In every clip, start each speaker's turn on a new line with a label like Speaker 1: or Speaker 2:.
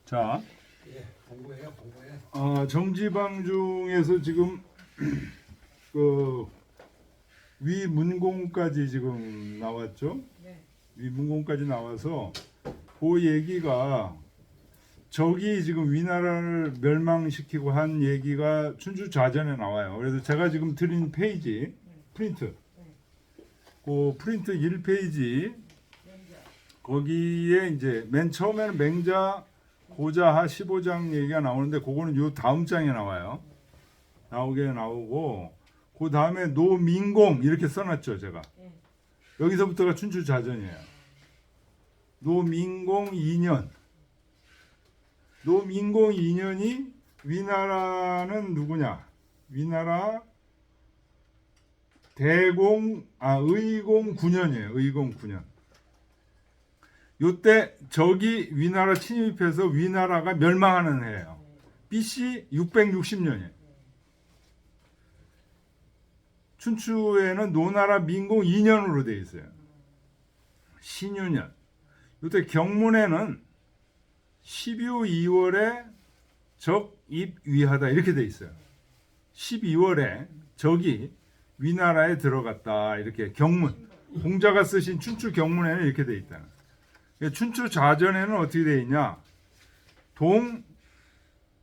Speaker 1: 자,
Speaker 2: 예, 공부해요, 공부해.
Speaker 1: 정지방 중에서 지금 그 위문공까지 지금 나왔죠?
Speaker 3: 네.
Speaker 1: 위문공까지 나와서 그 얘기가 저기 지금 위나라를 멸망시키고 한 얘기가 춘추좌전에 나와요. 그래서 제가 지금 드린 페이지 프린트, 그 프린트 1페이지 거기에 이제 맨 처음에는 맹자 고자하 15장 얘기가 나오는데 그거는 요 다음 장에 나와요. 나오고 그 다음에 노민공 이렇게 써놨죠 제가. 여기서부터가 춘추좌전이에요. 노민공 2년. 노민공 2년이 위나라는 누구냐? 위나라 의공 9년이에요. 의공 9년. 요때 적이 위나라 침입해서 위나라가 멸망하는 해예요. BC 660년이에요. 춘추에는 노나라 민공 2년으로 되어 있어요. 신유년. 요때 경문에는 12월 2월에 적입위하다 이렇게 되어 있어요. 12월에 적이 위나라에 들어갔다 이렇게 경문. 공자가 쓰신 춘추 경문에는 이렇게 되어 있다. 춘추 좌전에는 어떻게 되어 있냐? 동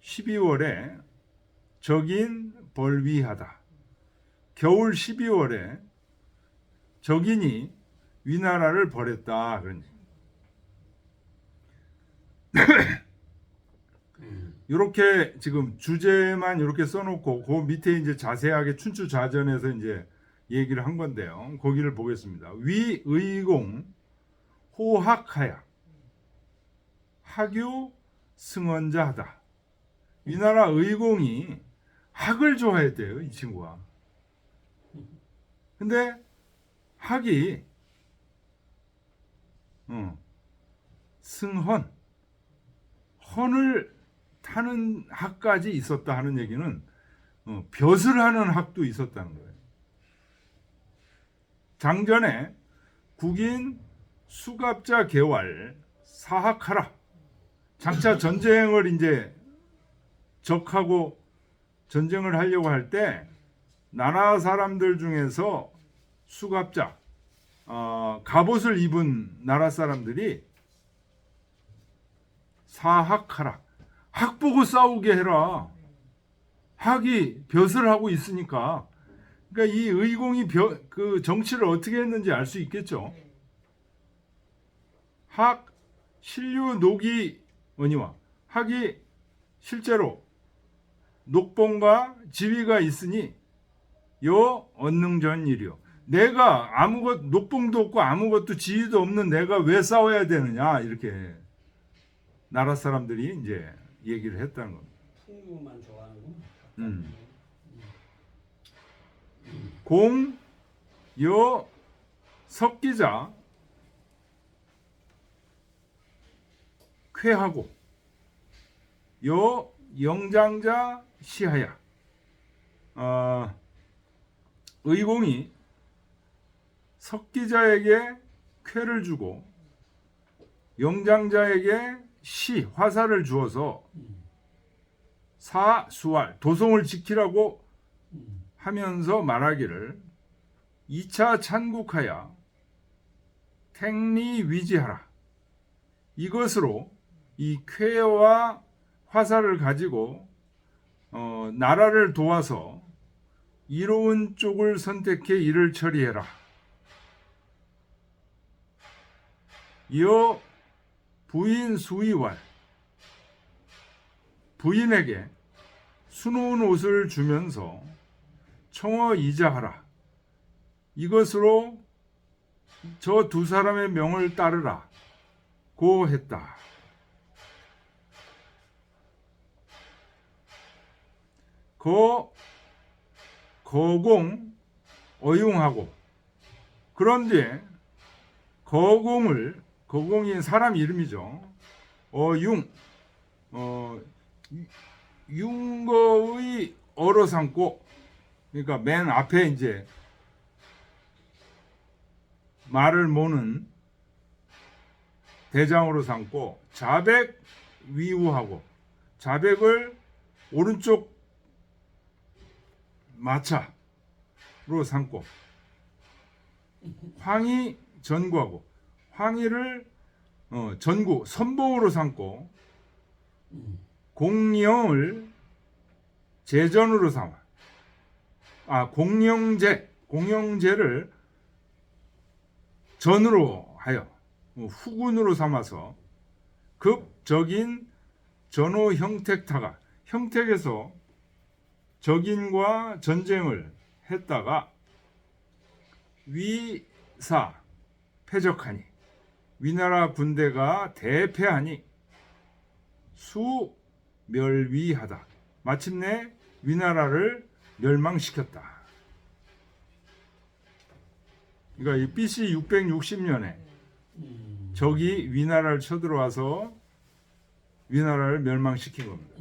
Speaker 1: 12월에 적인 벌위하다. 겨울 12월에 적인이 위나라를 벌였다. 그런 이렇게 지금 주제만 이렇게 써놓고 그 밑에 이제 자세하게 춘추 좌전에서 이제 얘기를 한 건데요. 거기를 보겠습니다. 위의공 호학하야 학유 승언자하다. 위나라 의공이 학을 좋아했대요. 이 친구가. 근데 학이 승헌 헌을 타는 학까지 있었다 하는 얘기는 벼슬 하는 학도 있었다는 거예요. 장전에 국인 수갑자 개왈 사학하라. 장차 전쟁을 이제 적하고 전쟁을 하려고 할 때 나라 사람들 중에서 수갑자 갑옷을 입은 나라 사람들이 사학하라. 학 보고 싸우게 해라. 학이 벼슬 하고 있으니까. 그러니까 이 의공이 그 정치를 어떻게 했는지 알 수 있겠죠. 학 신류 녹이 원이와 학이 실제로 녹봉과 지위가 있으니 요 언능전일이요. 내가 녹봉도 없고 아무것도 지위도 없는 내가 왜 싸워야 되느냐 이렇게 나라 사람들이 이제 얘기를 했다는 겁니다.
Speaker 2: 풍류만 좋아하는구나.
Speaker 1: 요 석기자 쾌하고 요 영장자 시하야. 의공이 석기자에게 쾌를 주고 영장자에게 화살을 주어서 사수활 도성을 지키라고 하면서 말하기를 2차 찬국하야 택리위지하라. 이것으로 이 쾌와 화살을 가지고 나라를 도와서 이로운 쪽을 선택해 일을 처리해라. 이어 부인 수의왈 부인에게 수놓은 옷을 주면서 청어 이자하라. 이것으로 저 두 사람의 명을 따르라. 고 했다. 거공 어융하고 그런 뒤에 거공이 사람 이름이죠. 융거의 어로 삼고 그러니까 맨 앞에 이제 말을 모는 대장으로 삼고 자백 위우하고 자백을 오른쪽 마차로 삼고 황이 전구하고 황희를 전구 선봉으로 삼고 공영을 제전으로 삼아 공영제를 전으로 하여 후군으로 삼아서 급적인 전호 형택타가 형택에서 적인과 전쟁을 했다가 위사 패적하니 위나라 군대가 대패하니 수멸위하다. 마침내 위나라를 멸망시켰다. 그러니까 이 BC 660년에 적이 위나라를 쳐들어와서 위나라를 멸망시킨 겁니다.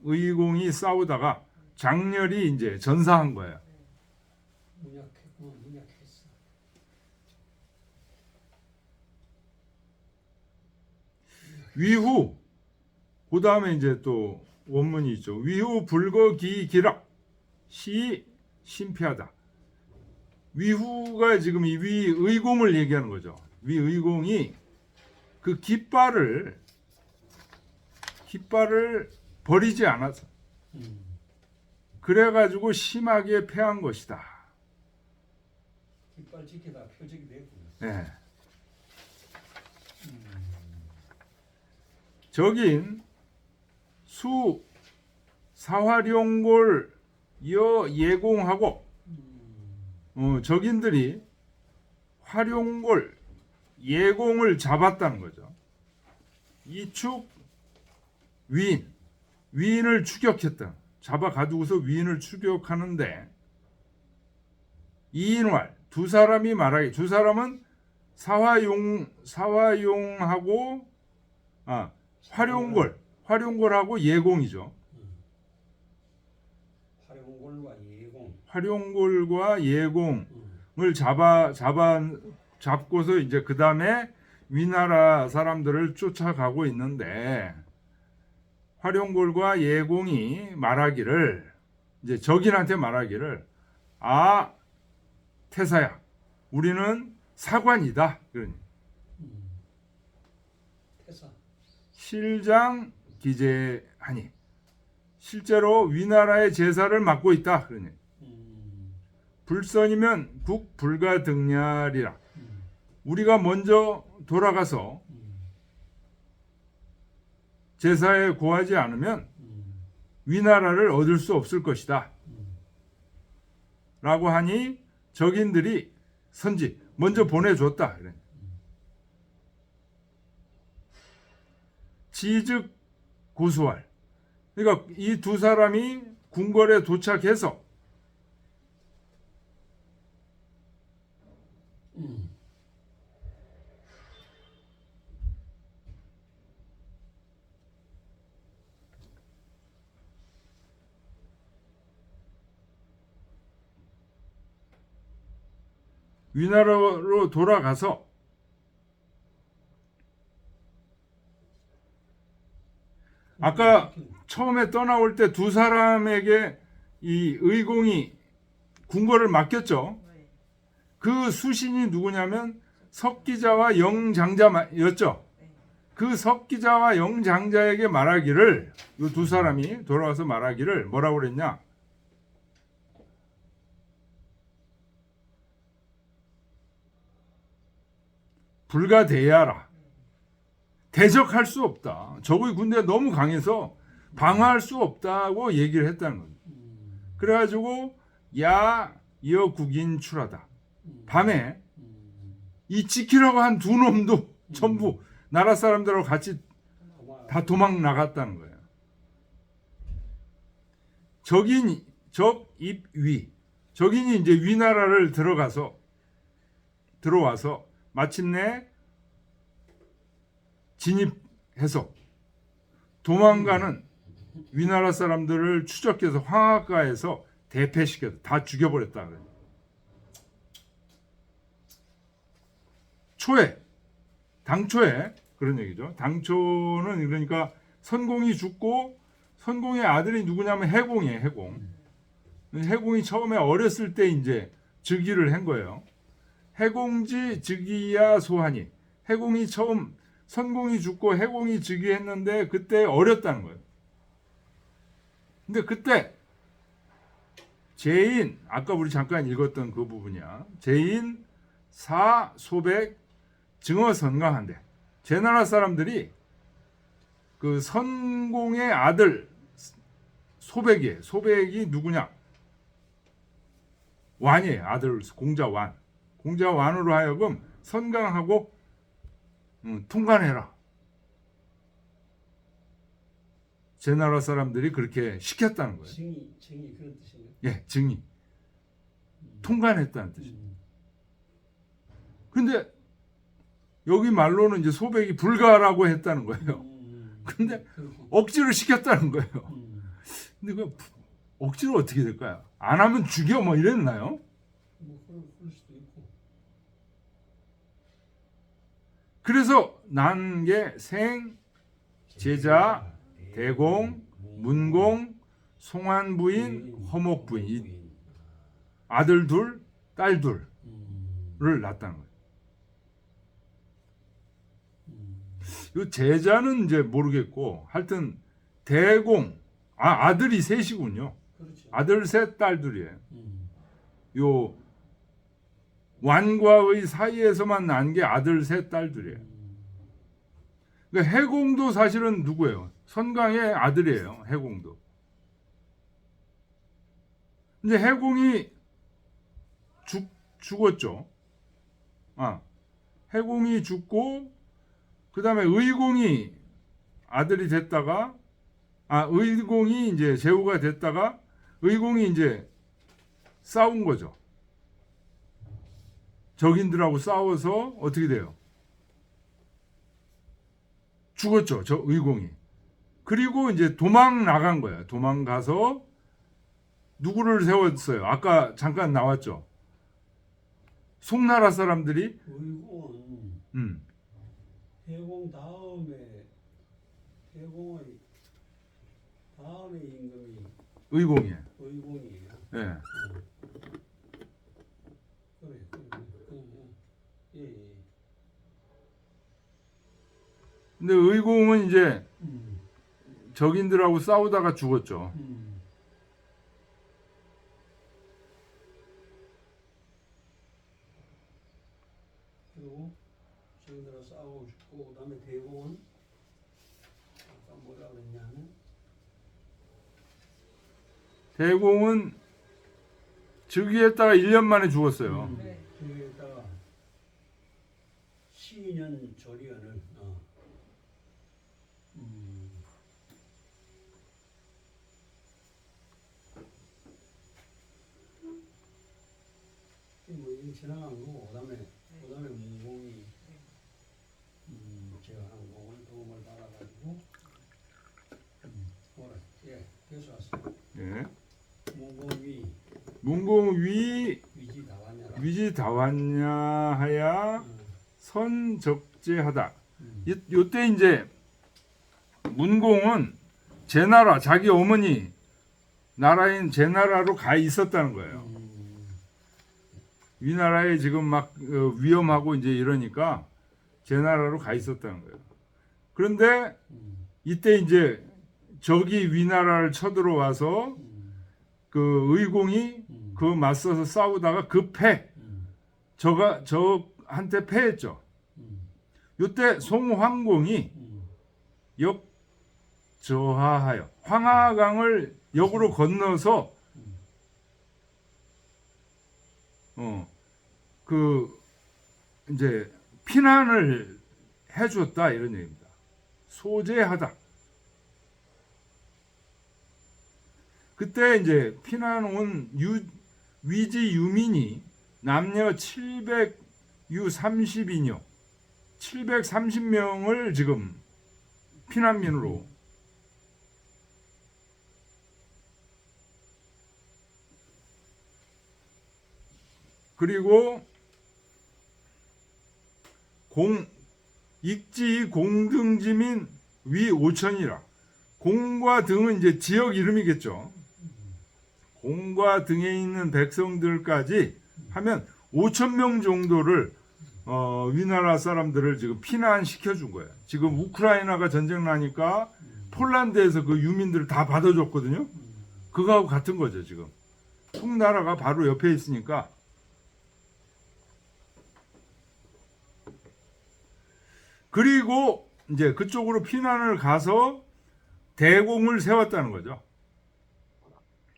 Speaker 1: 의공이 싸우다가 장렬히 이제 전사한 거예요.
Speaker 2: 문약했어.
Speaker 1: 위후 그 다음에 이제 또 원문이 있죠. 위후 불거기기락 시 심피하다. 위후가 지금 이 위의공을 얘기하는 거죠. 위의공이 그 깃발을 버리지 않아서 그래가지고 심하게 패한 것이다.
Speaker 2: 깃발 지키다 표적이 됐구나.
Speaker 1: 네. 적인 수 사화룡골 여 예공하고 적인들이 화룡골 예공을 잡았다는 거죠. 이축 위인을 추격했다. 잡아가두고서 위인을 추격하는데 이인왈 두 사람이 말하기 두 사람은 사화용하고 화룡골하고 예공이죠. 화룡골과 예공을 잡고서 이제 그 다음에 위나라 사람들을 쫓아가고 있는데 화룡골과 예공이 말하기를 이제 적인한테 말하기를 태사야 우리는 사관이다. 그러니 실장 기재하니 실제로 위나라의 제사를 맡고 있다. 그러니 불선이면 국 불가등냐리라. 우리가 먼저 돌아가서 제사에 고하지 않으면 위나라를 얻을 수 없을 것이다. 라고 하니 적인들이 선지 먼저 보내줬다. 지즉 고수할. 그러니까 이 두 사람이 궁궐에 도착해서 위나라로 돌아가서 아까 처음에 떠나올 때 두 사람에게 이 의공이 궁궐을 맡겼죠. 그 수신이 누구냐면 석기자와 영장자였죠. 그 석기자와 영장자에게 말하기를 이 두 사람이 돌아와서 말하기를 뭐라고 그랬냐? 불가대야라. 대적할 수 없다. 적의 군대가 너무 강해서 방어할 수 없다고 얘기를 했다는 거예요. 그래가지고 이어 국인출하다. 밤에 이 지키려고 한 두 놈도 전부 나라 사람들하고 같이 다 도망 나갔다는 거예요. 적인이 이제 위나라를 들어와서 마침내 진입해서 도망가는 위나라 사람들을 추적해서 황하가에서 대패시켜서 다 죽여버렸다. 당초에 그런 얘기죠. 당초는 그러니까 선공이 죽고 선공의 아들이 누구냐면 해공이에요. 해공. 해공이 처음에 어렸을 때 이제 즉위를 한 거예요. 해공지 즉위야 소하니. 해공이 처음 선공이 죽고 해공이 즉위했는데 그때 어렸다는 거예요. 근데 그때 제인 아까 우리 잠깐 읽었던 그 부분이야. 제인 사 소백 증어 선강한데 제나라 사람들이 그 선공의 아들 소백이에요. 소백이 누구냐? 완이에요. 아들 공자완. 공자완으로 하여금 선강하고 통관해라. 제나라 사람들이 그렇게 시켰다는 거예요.
Speaker 2: 증이 그런 뜻인가요?
Speaker 1: 예, 증이 통관했다는 뜻이에요. 근데 여기 말로는 이제 소백이 불가라고 했다는 거예요. 근데 억지로 시켰다는 거예요. 근데 그 억지로 어떻게 될까요? 안 하면 죽여 뭐 이랬나요?
Speaker 2: 뭐 그럴 수도 있고.
Speaker 1: 그래서 난 게 생, 제자, 대공, 문공, 송환 부인, 허목 부인 이 아들 둘, 딸 둘을 낳았다는 거예요. 이 제자는 이제 모르겠고 하여튼 대공 아들이 셋이군요.
Speaker 2: 그렇죠.
Speaker 1: 아들 셋, 딸 둘이에요. 요 완과의 사이에서만 난 게 아들 셋, 딸 둘이에요. 그러니까 해공도 사실은 누구예요? 선강의 아들이에요. 해공도. 이제 해공이 죽었죠. 해공이 죽고 그 다음에 의공이 아들이 됐다가 의공이 이제 제후가 됐다가 의공이 이제 싸운 거죠. 적인들하고 싸워서 어떻게 돼요? 죽었죠. 저 의공이. 그리고 이제 도망 나간 거예요. 도망가서 누구를 세웠어요? 아까 잠깐 나왔죠. 송나라 사람들이
Speaker 2: 의공은 해공 다음에 해공의 다음에 임금이
Speaker 1: 의공이에요.
Speaker 2: 의공이에요.
Speaker 1: 예.
Speaker 2: 그래. 예.
Speaker 1: 근데 의공은 이제 적인들하고 싸우다가 죽었죠.
Speaker 2: 그리고 저희들하고 싸우고 죽고 그다음에 대공은 아까 뭐라 그랬냐면
Speaker 1: 대공은 즉위했다가 1년 만에 죽었어요.
Speaker 2: 저기에다가 12년 조리연을 뭐 이게 지나간 거고 그다음에 문공이 제가 한 공을 도움을 받아가지고 뭐라 계속 왔어요.
Speaker 1: 예.
Speaker 2: 문공위
Speaker 1: 문공위
Speaker 2: 위지 다왔냐라.
Speaker 1: 위지 다왔냐하야 선적제하다. 요때 이제 문공은 제나라 자기 어머니 나라인 제나라로 가 있었다는 거예요. 위나라에 지금 막 위험하고 이제 이러니까 제나라로 가 있었다는 거예요. 그런데 이때 이제 적이 위나라를 쳐들어와서 그 의공이 그 맞서서 싸우다가 급패 적한테 패했죠. 이때 송황공이 역저하하여 황하강을 역으로 건너서 그 이제 피난을 해줬다 이런 얘기입니다. 소재하다. 그때 이제 피난 온 위지 유민이 남녀 730인요. 730명을 지금 피난민으로 그리고 익지 공등지민 위 5천이라. 공과 등은 이제 지역 이름이겠죠. 공과 등에 있는 백성들까지 하면 5천 명 정도를 위나라 사람들을 지금 피난시켜 준 거예요. 지금 우크라이나가 전쟁 나니까 폴란드에서 그 유민들을 다 받아줬거든요. 그거하고 같은 거죠, 지금. 송나라가 바로 옆에 있으니까. 그리고 이제 그쪽으로 피난을 가서 대공을 세웠다는 거죠.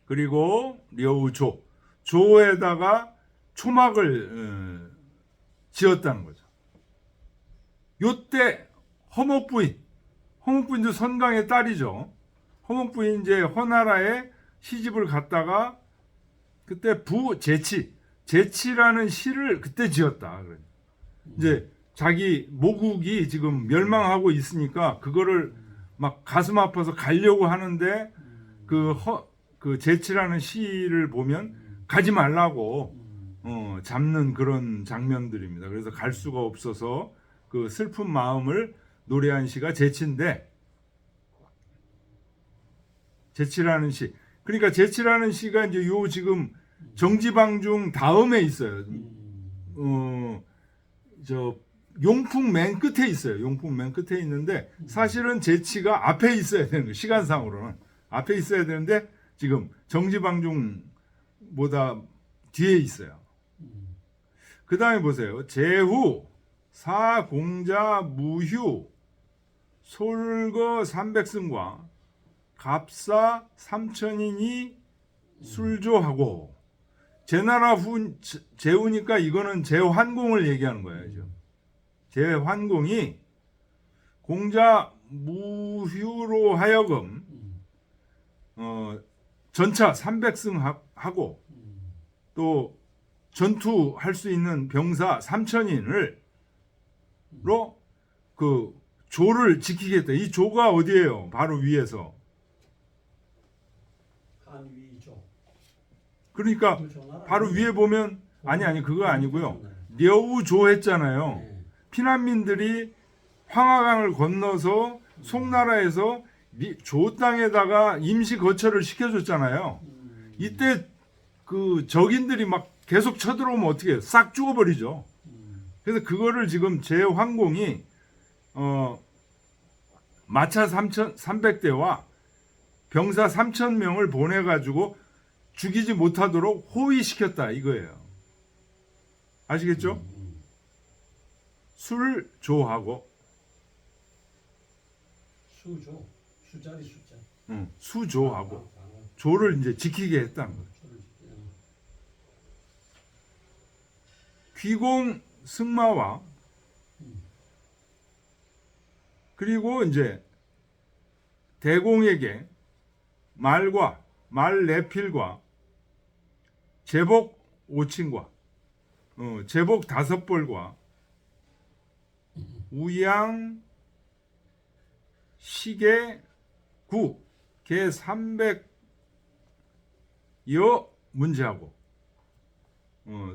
Speaker 1: 그리고 려우조, 조에다가 초막을 지었다는 거죠. 요때 허목부인도 선강의 딸이죠. 허목부인 이제 허나라에 시집을 갔다가 그때 제치라는 시를 그때 지었다. 이제 자기 모국이 지금 멸망하고 있으니까 그거를 막 가슴 아파서 가려고 하는데 그 제치라는 시를 보면 가지 말라고 잡는 그런 장면들입니다. 그래서 갈 수가 없어서 그 슬픈 마음을 노래한 시가 제치인데, 제치라는 시. 그러니까 제치라는 시가 이제 요 지금 정지방중 다음에 있어요. 저 용풍 맨 끝에 있어요. 용풍 맨 끝에 있는데 사실은 제치가 앞에 있어야 되는 거예요. 시간상으로는 앞에 있어야 되는데 지금 정지방중보다 뒤에 있어요. 그 다음에 보세요. 제후, 사공자, 무휴, 솔거 삼백승과 갑사 삼천인이 술조하고. 제나라 제후니까 이거는 제환공을 얘기하는 거예요. 지금. 제환공이 공자 무휴로 하여금 전차 300승하고 또 전투할 수 있는 병사 3천인으로 그 조를 지키겠다. 이 조가 어디예요? 바로 위에서.
Speaker 2: 한위조.
Speaker 1: 그러니까 바로 위에 보면 아니 그거 아니고요. 려우조 했잖아요. 피난민들이 황하강을 건너서 송나라에서 조 땅에다가 임시 거처를 시켜줬잖아요. 이때 그 적인들이 막 계속 쳐들어오면 어떻게 해요? 싹 죽어버리죠. 그래서 그거를 지금 제환공이 마차 300대와 병사 3,000명을 보내가지고 죽이지 못하도록 호위시켰다 이거예요. 아시겠죠? 술 조하고
Speaker 2: 수조, 수자리 숫자.
Speaker 1: 수조하고 조를 이제 지키게 했다는 거예요. 귀공 승마와 그리고 이제 대공에게 말과 말 네필과 제복 5층과 제복 5벌과 우양 시계 9, 개 300여 문제하고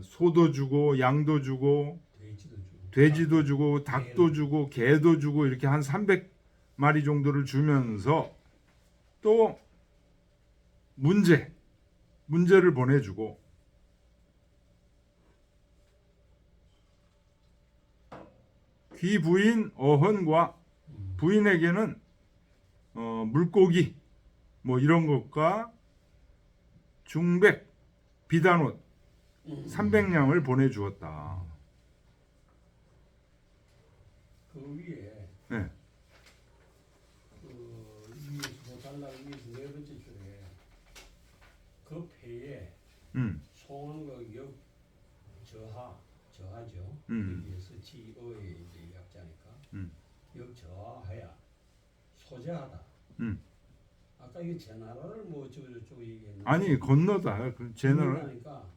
Speaker 1: 소도 주고 양도 주고 돼지도 주고 닭도 주고 개도 주고 이렇게 한 300마리 정도를 주면서 또 문제를 보내주고 귀 부인 어헌과 부인에게는 물고기 뭐 이런 것과 중백 비단옷 300냥을 보내주었다.
Speaker 2: 그 위에
Speaker 1: 네.
Speaker 2: 그 위에서 보달라 위에서 네 번째 줄에 그 배에 송원거 역 저하죠. 여기에서 지어의 이제 약자니까 역 저하해야 소재하다. 아까 이게 제나라를 뭐 저쪽 얘기했는데
Speaker 1: 아니 건너다. 그 제나라.
Speaker 2: 그러니까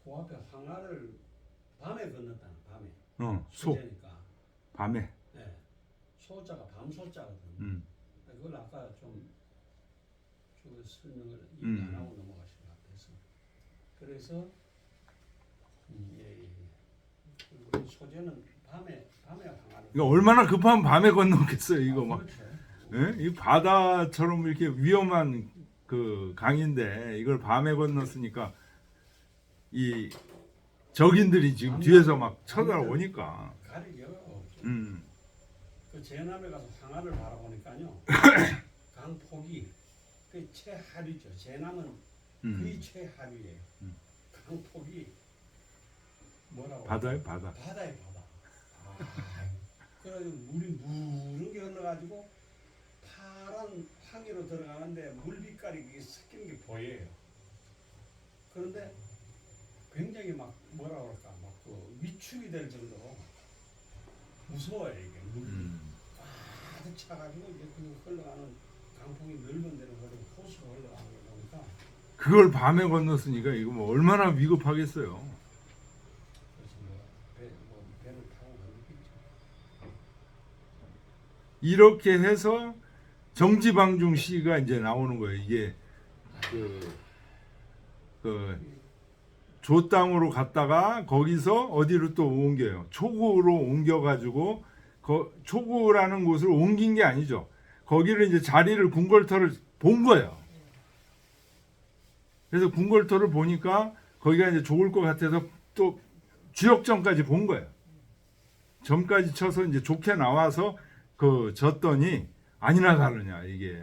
Speaker 2: 그 앞에 황하를 밤에 건넜다. 밤에.
Speaker 1: 소.
Speaker 2: 소재니까.
Speaker 1: 밤에.
Speaker 2: 네. 소자가 밤소자거든. 그걸 아까 좀 설명을 얘기 안 하고 넘어가신 것 같아서. 그래서 예. 그리고 소재는 밤에 황하를
Speaker 1: 이거 얼마나 급하면 밤에 건너겠어요. 이거 막
Speaker 2: 그렇죠.
Speaker 1: 이 바다처럼 이렇게 위험한 그 강인데 이걸 밤에 건넜으니까 이 적인들이 지금 뒤에서 막 쳐다오니까.
Speaker 2: 가리기가 없죠.
Speaker 1: 음.
Speaker 2: 그 제남에 가서 황하를 바라보니까요. 강 폭이 그 최하류죠. 제남은 거의 최하류예요. 강 폭이 뭐라고?
Speaker 1: 바다에 바다.
Speaker 2: 바다에 바다. 그래서 물이 무르게 흘러가지고 파란 황희로 들어가는데 물빛깔이 그게 섞이는 게 보여요. 그런데 굉장히 막 뭐라 그럴까 막 그 위축이 될 정도로 무서워요 이게 물이 가득 차가지고 이제 그 흘러가는 강풍이 넓은 데로 흐르고 호수로 흘러가는 거 보니까
Speaker 1: 그걸 밤에 건넜으니까 이거 뭐 얼마나 위급하겠어요.
Speaker 2: 그래서 뭐 배를 타고 건너겠죠.
Speaker 1: 이렇게 해서 정지방중 시가 이제 나오는 거예요. 이게 그 조땅으로 갔다가 거기서 어디로 또 옮겨요. 초구로 옮겨가지고 초구라는 곳을 옮긴 게 아니죠. 거기를 이제 자리를 궁궐터를 본 거예요. 그래서 궁궐터를 보니까 거기가 이제 좋을 것 같아서 또 주역전까지 본 거예요. 점까지 쳐서 이제 좋게 나와서 그 졌더니 아니나 다르냐 이게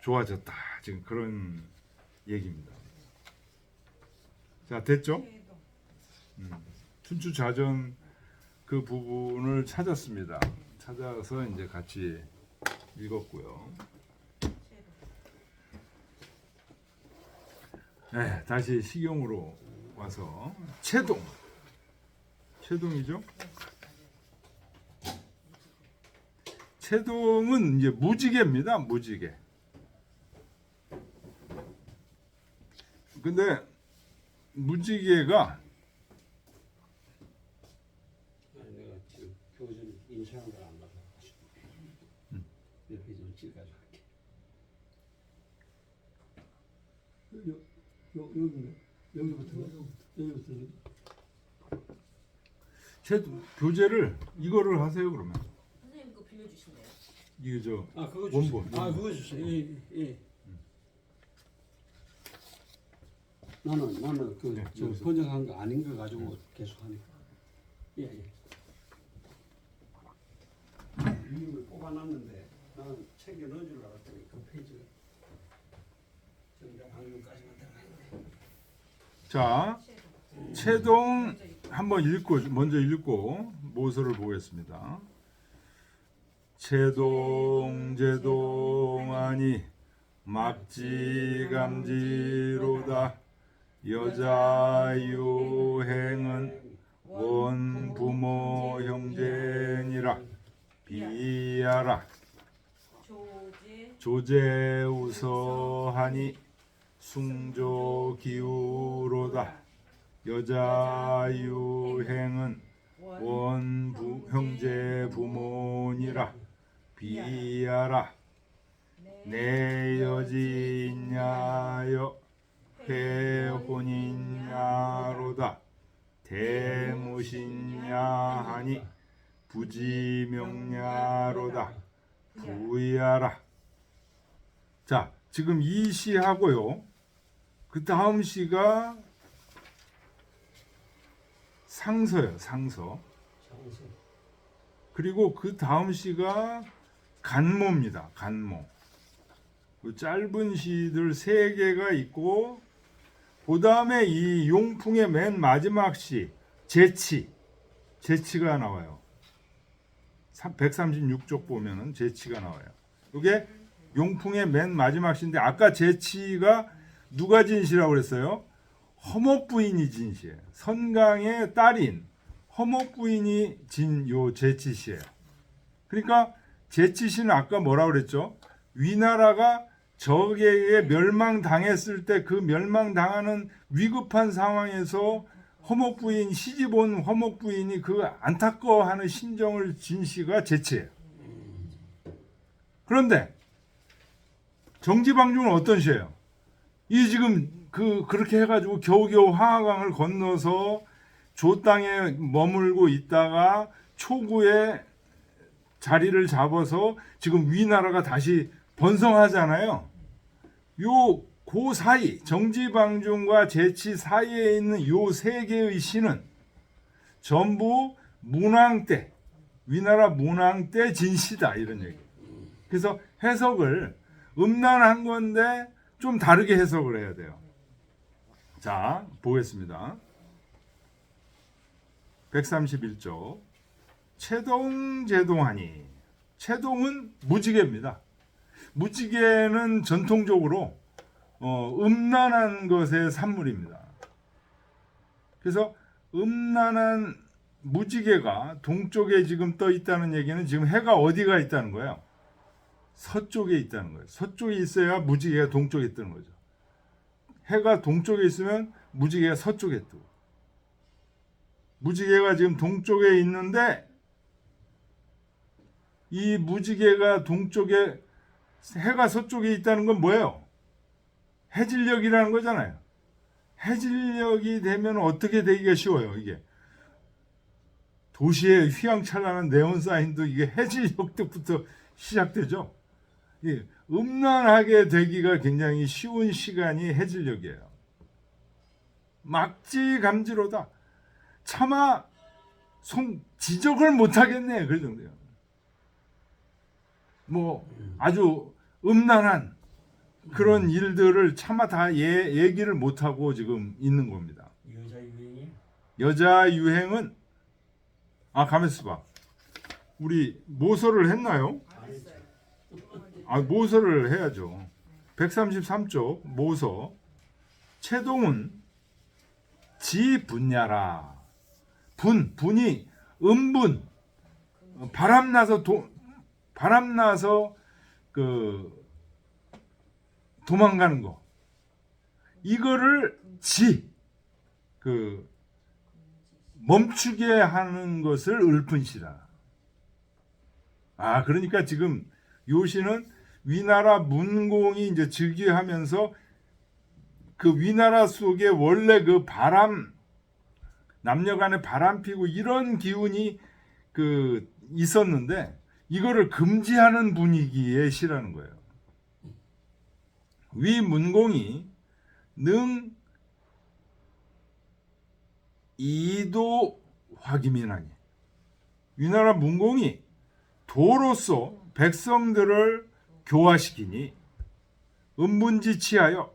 Speaker 1: 좋아졌다. 지금 그런 얘기입니다. 자, 됐죠? 춘추자전 그 부분을 찾았습니다. 찾아서 이제 같이 읽었고요. 네, 다시 시경으로 와서 채동이죠? 채동은 이제 무지개입니다. 무지개. 근데 무지개가
Speaker 2: 아니, 내가 지금 교전 인쇄한 걸 안 받아. 이렇게 좀 찍어가지고 할게. 여기부터
Speaker 1: 교재를 이거를 하세요 그러면.
Speaker 3: 선생님 그거 빌려주신대요.
Speaker 1: 이게 저
Speaker 2: 그거
Speaker 1: 원본.
Speaker 2: 주세요. 그거 주세요. 예. 나는 그
Speaker 1: 네,
Speaker 2: 저
Speaker 1: 여기서.
Speaker 2: 번역한 거 아닌 거 가지고 계속 하니까. 예. 이걸 뽑아놨는데 나는 책에 넣어주려고 했더니 그 페이지가 저기다 방금까지만 들어가 있네.
Speaker 1: 자, 채동 한번 먼저 읽고 모서를 보겠습니다. 채동제동하니 막지감지로다. 여자유행은 원부모 형제니라. 비하라. 조제우서하니 숭조기우로다. 여자유행은 원부 형제 부모니라. 비하라. 내 여지 있냐여 회혼이냐로다. 대무신냐 하니 부지명냐로다. 부야라. 자, 지금 이 시하고요. 그 다음 시가 상서예요. 상서. 그리고 그 다음 시가 간모입니다. 간모. 그 짧은 시들 3개가 있고 그 다음에 이 용풍의 맨 마지막 시 제치가 나와요. 136쪽 보면은 제치가 나와요. 이게 용풍의 맨 마지막 시인데 아까 제치가 누가 진시라고 그랬어요? 허목 부인이 진시예요. 선강의 딸인 허목 부인이 진 요 제치 시예요. 그러니까 제치 시는 아까 뭐라고 그랬죠? 위나라가 적에게 멸망당했을 때 그 멸망당하는 위급한 상황에서 허목 부인 시집 온 허목 부인이 그 안타까워하는 심정을 진 시가 제치예요. 그런데 정지방중은 어떤 시예요? 이 지금 그렇게 해가지고 겨우겨우 황하강을 건너서 조 땅에 머물고 있다가 초구에 자리를 잡아서 지금 위나라가 다시 번성하잖아요. 요 그 사이 정지방중과 제치 사이에 있는 요 세 개의 시는 전부 문왕 때 위나라 문왕 때 진시다 이런 얘기. 그래서 해석을 음란한 건데 좀 다르게 해석을 해야 돼요. 자, 보겠습니다. 131쪽. 채동 제동하니. 채동은 무지개입니다. 무지개는 전통적으로 음란한 것의 산물입니다. 그래서 음란한 무지개가 동쪽에 지금 떠 있다는 얘기는 지금 해가 어디가 있다는 거예요? 서쪽에 있다는 거예요. 서쪽에 있어야 무지개가 동쪽에 뜨는 거죠. 해가 동쪽에 있으면 무지개가 서쪽에 뜨고, 무지개가 지금 동쪽에 있는데 이 무지개가 동쪽에 해가 서쪽에 있다는 건 뭐예요? 해질녘이라는 거잖아요. 해질녘이 되면 어떻게 되기가 쉬워요? 이게 도시의 휘황찬란한 네온 사인도 이게 해질녘 때부터 시작되죠. 음란하게 되기가 굉장히 쉬운 시간이 해질녘이에요. 막지감지로다. 차마 지적을 못하겠네. 그 정도요. 뭐 아주 음란한 그런 일들을 차마 다 얘기를 못하고 지금 있는 겁니다.
Speaker 2: 여자 유행이
Speaker 1: 여자 유행은 가만있어 봐. 우리 모서를 했나요?
Speaker 3: 안 했어요.
Speaker 1: 모서를 해야죠. 133쪽 모서. 채동은 지분야라. 분이 음분. 바람나서 도망가는 거. 이거를 멈추게 하는 것을 읊은시라. 그러니까 지금 요 시는 위나라 문공이 이제 즉위하면서 그 위나라 속에 원래 그 남녀 간에 바람 피고 이런 기운이 있었는데 이거를 금지하는 분위기의 시라는 거예요. 위 문공이 능 이도 화기민하니. 위나라 문공이 도로서 백성들을 교화시키니 음분지치하여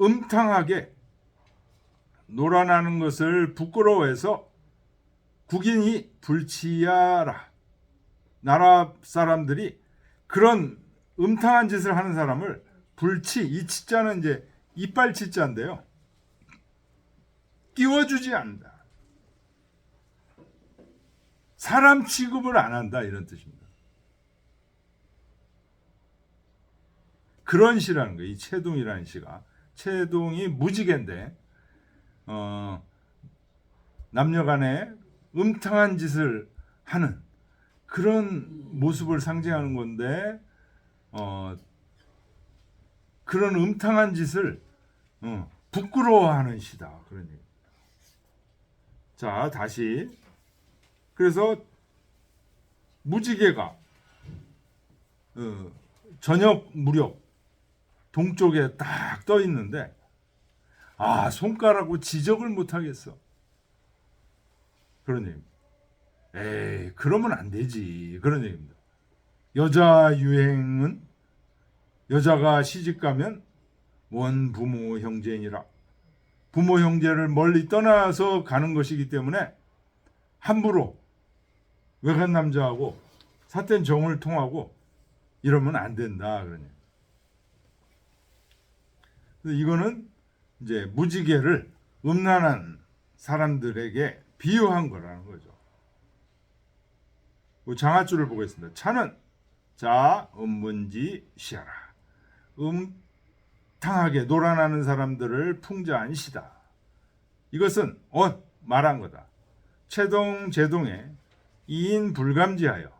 Speaker 1: 음탕하게 놀아나는 것을 부끄러워해서 국인이 불치하라. 나라 사람들이 그런 음탕한 짓을 하는 사람을 이 치자는 이제 이빨 치자인데요. 끼워주지 않는다. 사람 취급을 안 한다 이런 뜻입니다. 그런 시라는 거예요. 이 채동이라는 시가. 채동이 무지개인데 남녀 간에 음탕한 짓을 하는 그런 모습을 상징하는 건데 그런 음탕한 짓을 부끄러워하는 시다. 그런 얘기. 자, 다시. 그래서 무지개가 저녁 무렵 동쪽에 딱 떠 있는데 손가락으로 지적을 못 하겠어. 그런 얘기입니다. 에이, 그러면 안 되지. 그런 얘기입니다. 여자 유행은 여자가 시집가면 원 부모 형제니라. 부모 형제를 멀리 떠나서 가는 것이기 때문에 함부로 외간 남자하고 삿된 정을 통하고 이러면 안 된다. 그러냐. 이거는 이제 무지개를 음란한 사람들에게 비유한 거라는 거죠. 장하줄을 보겠습니다. 차는 음문지 시하라. 음탕하게 놀아나는 사람들을 풍자한 시다. 이것은 말한 거다. 채동 제동에 이인 불감지하여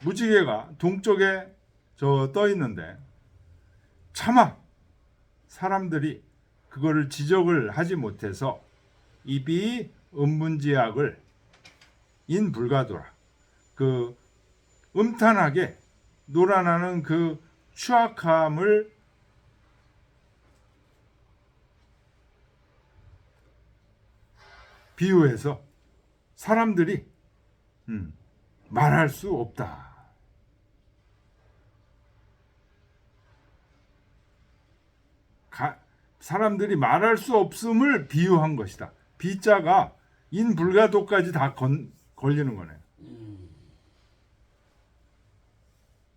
Speaker 1: 무지개가 동쪽에 떠 있는데 차마 사람들이 그거를 지적을 하지 못해서 입이 음문지약을 인 불가도라. 그 음탄하게 놀아나는 그 추악함을 비유해서 사람들이 말할 수 없다. 사람들이 말할 수 없음을 비유한 것이다. 비자가 인불가도까지 다 걸리는 거네요.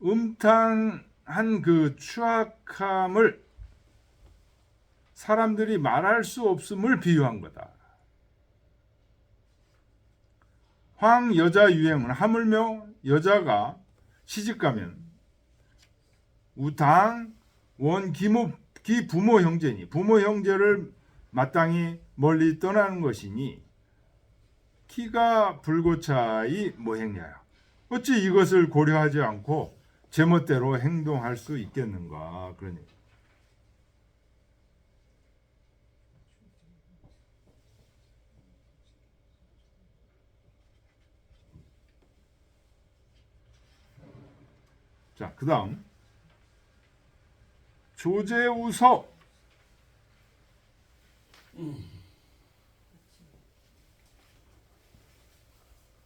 Speaker 1: 음탕한 그 추악함을 사람들이 말할 수 없음을 비유한 거다. 황 여자 유행은 하물며 여자가 시집가면 우당 원 기 부모 형제니 부모 형제를 마땅히 멀리 떠나는 것이니 키가 불고차이 뭐행냐요. 어찌 이것을 고려하지 않고 제멋대로 행동할 수 있겠는가. 그러니 자, 그 다음 조제우서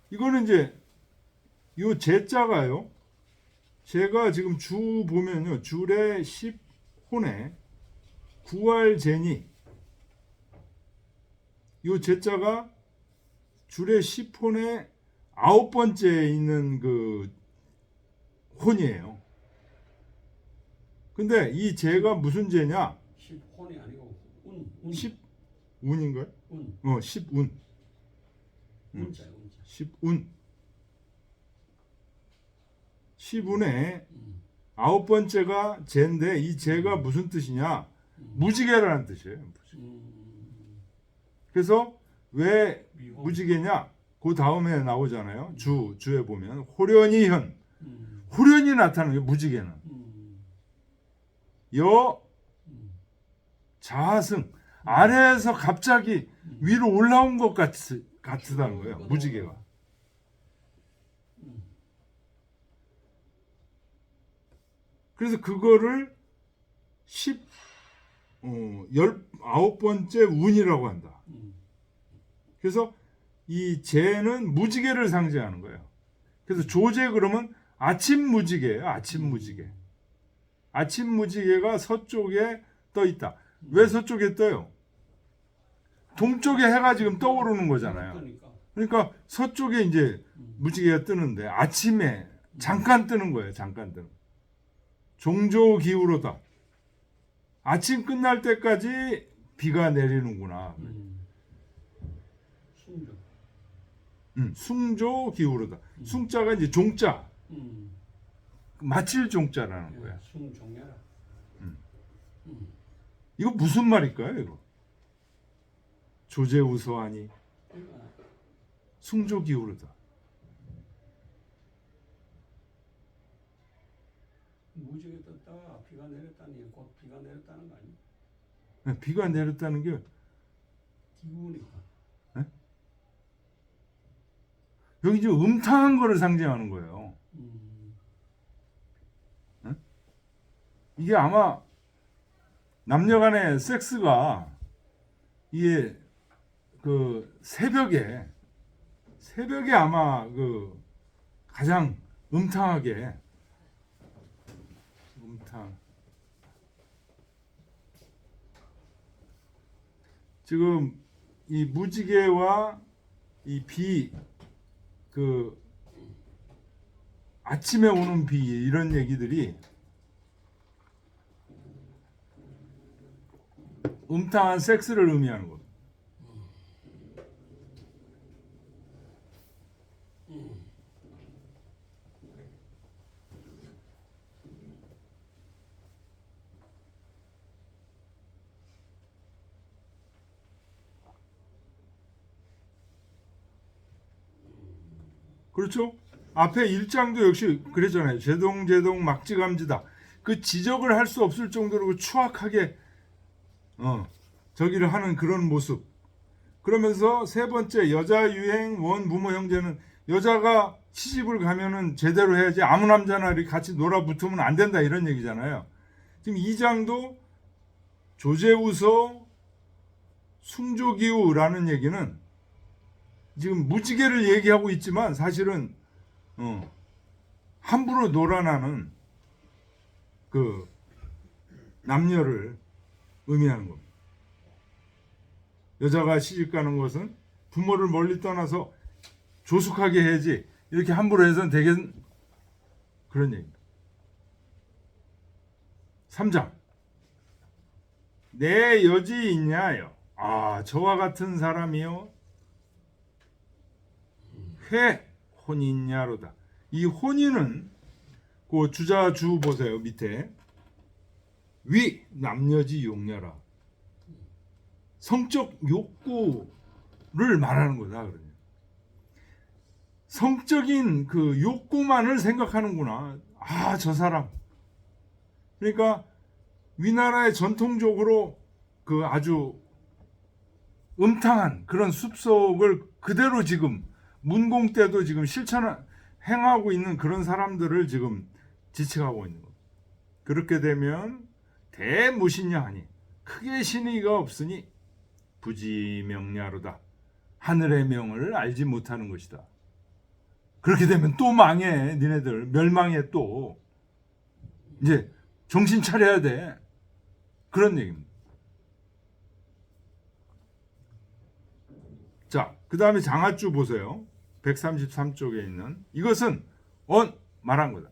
Speaker 1: 이거는 이제 요 제자가요. 제가 지금 주 보면요. 줄에 10혼에 구할제니 요 제자가 줄에 10혼에 9번째에 있는 그 혼이에요. 근데 이 제가 무슨 제냐?
Speaker 2: 10혼이 아니고 운.
Speaker 1: 10운인가요?
Speaker 2: 운.
Speaker 1: 10운.
Speaker 2: 운자요, 운자.
Speaker 1: 10운. 10운에 9번째가 제인데 이 제가 무슨 뜻이냐? 무지개라는 뜻이에요. 그래서 왜
Speaker 2: 미호.
Speaker 1: 무지개냐? 그 다음에 나오잖아요. 주에 보면 호련이 현.
Speaker 2: 음.
Speaker 1: 호련이 나타나는 게 무지개는. 여 자승 아래에서 갑자기 위로 올라온 것 같다는 거예요. 무지개가. 그래서 그거를 19번째 운이라고 한다. 그래서 이 재는 무지개를 상징하는 거예요. 그래서 조재 그러면 아침 무지개예요. 아침 무지개. 아침 무지개가 서쪽에 떠 있다. 왜 서쪽에 떠요? 동쪽에 해가 지금 떠오르는 거잖아요. 그러니까 서쪽에 이제 무지개가 뜨는데 아침에 잠깐 뜨는 거예요. 잠깐 뜨는. 종조 기울어다. 아침 끝날 때까지 비가 내리는구나.
Speaker 2: 숭조.
Speaker 1: 숭조 기울어다. 숭자가 이제 종자. 마칠 종자라는 거야.
Speaker 2: 숭종야라.
Speaker 1: 이거 무슨 말일까요, 이거? 조제우서하니 숭조 기울어다.
Speaker 2: 무지개 떴다가 비가 내렸다니 곧 비가 내렸다는 거 아니야?
Speaker 1: 네, 비가 내렸다는 게
Speaker 2: 기우니까.
Speaker 1: 여기 이제 음탕한 거를 상징하는 거예요. 이게 아마 남녀간의 섹스가 이게 그 새벽에 아마 그 가장 음탕하게 지금 이 무지개와 이 비 그 아침에 오는 비 이런 얘기들이 음탕한 섹스를 의미하는 것. 그렇죠? 앞에 1장도 역시 그랬잖아요. 제동 막지감지다. 그 지적을 할 수 없을 정도로 추악하게 저기를 하는 그런 모습. 그러면서 세 번째 여자 유행 원 부모 형제는 여자가 시집을 가면은 제대로 해야지 아무 남자나 이렇게 같이 놀아붙으면 안 된다 이런 얘기잖아요. 지금 이 장도 조제우서 숭조기우라는 얘기는 지금 무지개를 얘기하고 있지만 사실은 함부로 놀아나는 그 남녀를 의미하는 겁니다. 여자가 시집 가는 것은 부모를 멀리 떠나서 조숙하게 해야지 이렇게 함부로 해서는 되겠 그런 얘기입니다. 3장 내 여지 있냐요. 저와 같은 사람이요 회 혼이냐로다. 이 혼인은 그 주자주 보세요. 밑에 위 남녀지 용녀라. 성적 욕구를 말하는 거다. 그러냐. 성적인 그 욕구만을 생각하는구나. 저 사람. 그러니까 위나라의 전통적으로 그 아주 음탕한 그런 습속을 그대로 지금 문공 때도 지금 행하고 있는 그런 사람들을 지금 지칭하고 있는 겁니다. 그렇게 되면 대무신냐 하니 크게 신의가 없으니 부지명야로다. 하늘의 명을 알지 못하는 것이다. 그렇게 되면 또 망해. 니네들 멸망해. 또 이제 정신 차려야 돼. 그런 얘기입니다. 자, 그 다음에 장하주 보세요. 133쪽에 있는 이것은 말한 거다.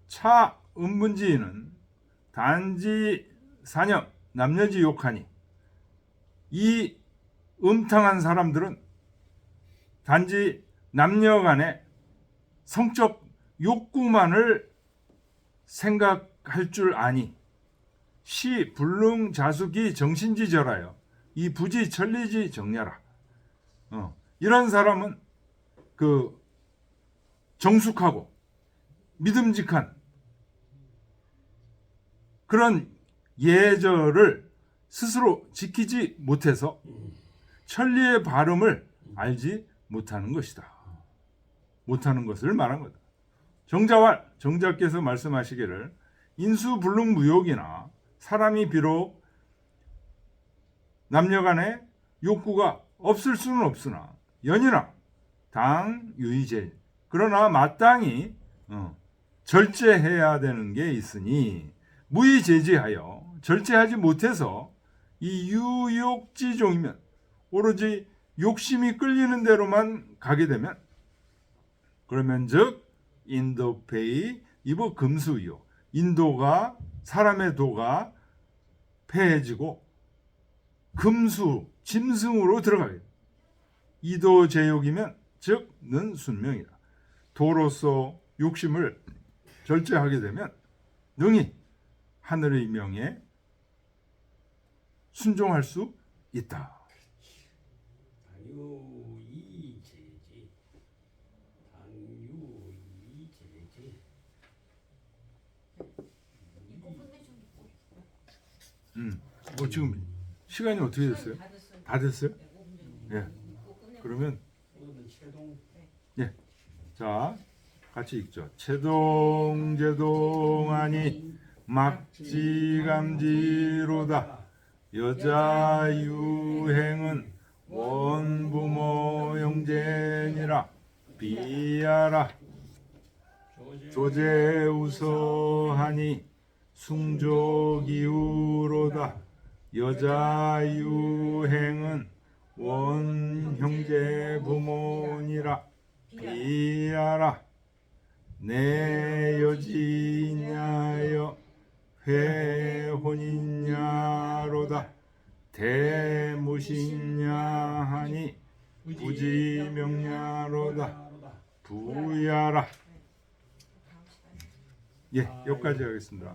Speaker 1: 차 음문지는 단지 사념 남녀지 욕하니 이 음탕한 사람들은 단지 남녀 간의 성적 욕구만을 생각할 줄 아니 시 불능 자숙이 정신지절하여 이 부지 천리지 정야라. 이런 사람은 그 정숙하고 믿음직한 그런 예절을 스스로 지키지 못해서 천리의 발음을 알지 못하는 것이다. 못하는 것을 말한 거다. 정자왈 정자께서 말씀하시기를 인수불능무욕이나 사람이 비록 남녀간의 욕구가 없을 수는 없으나 연이나 당 유의제 그러나 마땅히 절제해야 되는 게 있으니 무의제지하여 절제하지 못해서 이 유욕지종이면 오로지 욕심이 끌리는 대로만 가게 되면 그러면 즉 인도페이 이보 금수요 인도가 사람의 도가 폐해지고 금수 짐승으로 들어가게 됩니다. 이도제욕이면 즉 는 순명이다. 도로서 욕심을 절제하게 되면 능히 하늘의 명에 순종할 수 있다.
Speaker 2: 당유이제지. 당유이제지.
Speaker 3: 이거 끝내주면
Speaker 1: 지금 시간이 어떻게 됐어요?
Speaker 3: 다 됐어요.
Speaker 1: 다 됐어요?
Speaker 3: 네, 5분 정도.
Speaker 1: 예.
Speaker 3: 이거 끝내고.
Speaker 1: 그러면
Speaker 2: 오늘 최동
Speaker 1: 자 같이 읽죠. 체동제동하니 막지감지로다. 여자 유행은 원부모 형제니라. 비하라. 조제우서하니 숭조기우로다. 여자 유행은 원 형제 부모니라. 비하라. 내 여지냐여 회혼이냐로다. 대무신냐하니 부지명냐로다. 부야라. 예, 여기까지 하겠습니다.